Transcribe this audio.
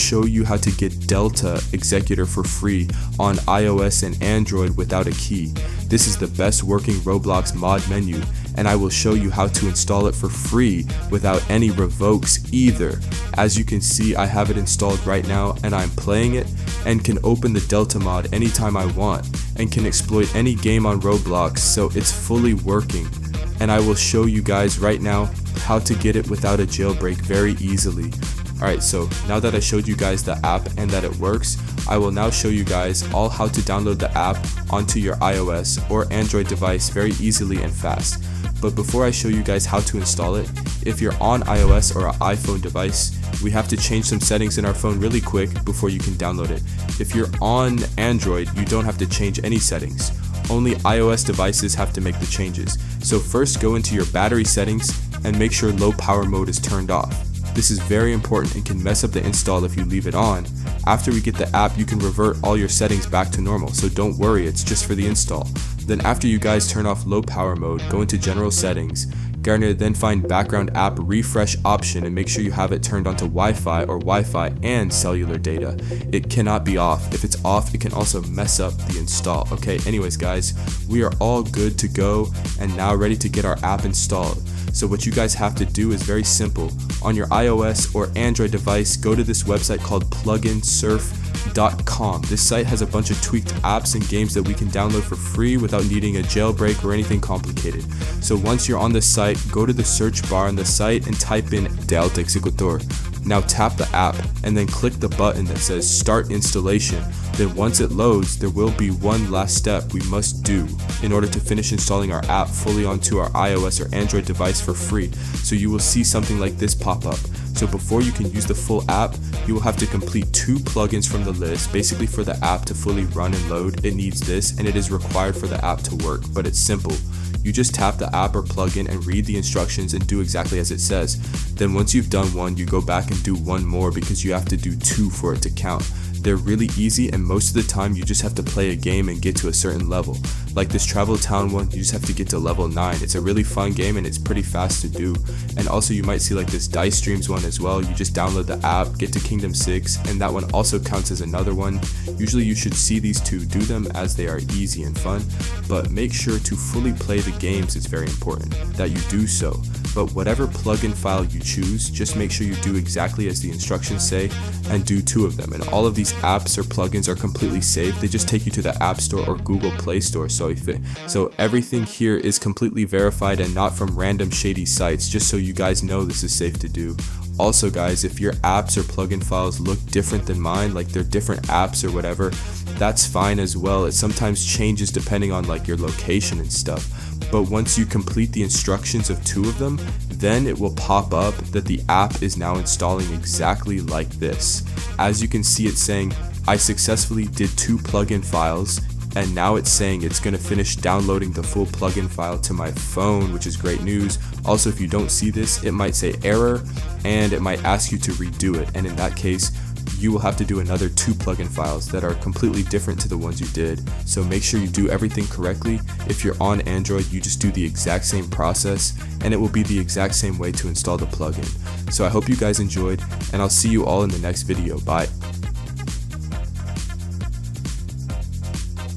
show you how to get Delta Executor for free on iOS and Android without a key. This is the best working Roblox mod menu, and I will show you how to install it for free without any revokes either. As you can see, I have it installed right now and I'm playing it, and can open the Delta mod anytime I want and can exploit any game on Roblox, so it's fully working. And I will show you guys right now how to get it without a jailbreak very easily. Alright, so now that I showed you guys the app and that it works, I will now show you guys all how to download the app onto your iOS or Android device very easily and fast. But before I show you guys how to install it, if you're on iOS or an iPhone device, we have to change some settings in our phone really quick before you can download it. If you're on Android, you don't have to change any settings. Only iOS devices have to make the changes. So first go into your battery settings and make sure low power mode is turned off. This is very important and can mess up the install if you leave it on. After we get the app, you can revert all your settings back to normal, so don't worry, it's just for the install. Then after you guys turn off low power mode, go into general settings. Then find background app refresh option and make sure you have it turned onto Wi-Fi or Wi-Fi and cellular data. It cannot be off. If it's off, it can also mess up the install. Okay, anyways guys, we are all good to go and now ready to get our app installed. So what you guys have to do is very simple. On your iOS or Android device, go to this website called pluginsurf.com. This site has a bunch of tweaked apps and games that we can download for free without needing a jailbreak or anything complicated. So once you're on this site, go to the search bar on the site and type in Delta Executor. Now tap the app and then click the button that says start installation. Then once it loads, there will be one last step we must do in order to finish installing our app fully onto our iOS or Android device for free. So you will see something like this pop up. So before you can use the full app, you will have to complete 2 plugins from the list. Basically, for the app to fully run and load, it needs this, and it is required for the app to work, but it's simple. You just tap the app or plugin and read the instructions and do exactly as it says. Then once you've done one, you go back and do one more because you have to do 2 for it to count. They're really easy, and most of the time you just have to play a game and get to a certain level. Like this Travel Town one, you just have to get to level 9. It's a really fun game and it's pretty fast to do. And also you might see like this Dice Streams one as well. You just download the app, get to Kingdom 6, and that one also counts as another one. Usually you should see these 2, do them as they are easy and fun, but make sure to fully play the games. It's very important that you do so. But whatever plugin file you choose, just make sure you do exactly as the instructions say and do 2 of them. And all of these apps or plugins are completely safe. They just take you to the App Store or Google Play Store. So everything here is completely verified and not from random shady sites, just so you guys know this is safe to do. Also guys, if your apps or plugin files look different than mine, like they're different apps or whatever, that's fine as well. It sometimes changes depending on like your location and stuff. But once you complete the instructions of 2 of them, then it will pop up that the app is now installing exactly like this. As you can see, it's saying I successfully did 2 plugin files, and now it's saying it's going to finish downloading the full plugin file to my phone, which is great news. Also, if you don't see this, it might say error and it might ask you to redo it, and in that case you will have to do another 2 plugin files that are completely different to the ones you did. So make sure you do everything correctly. If you're on Android, you just do the exact same process and it will be the exact same way to install the plugin. So I hope you guys enjoyed, and I'll see you all in the next video. Bye.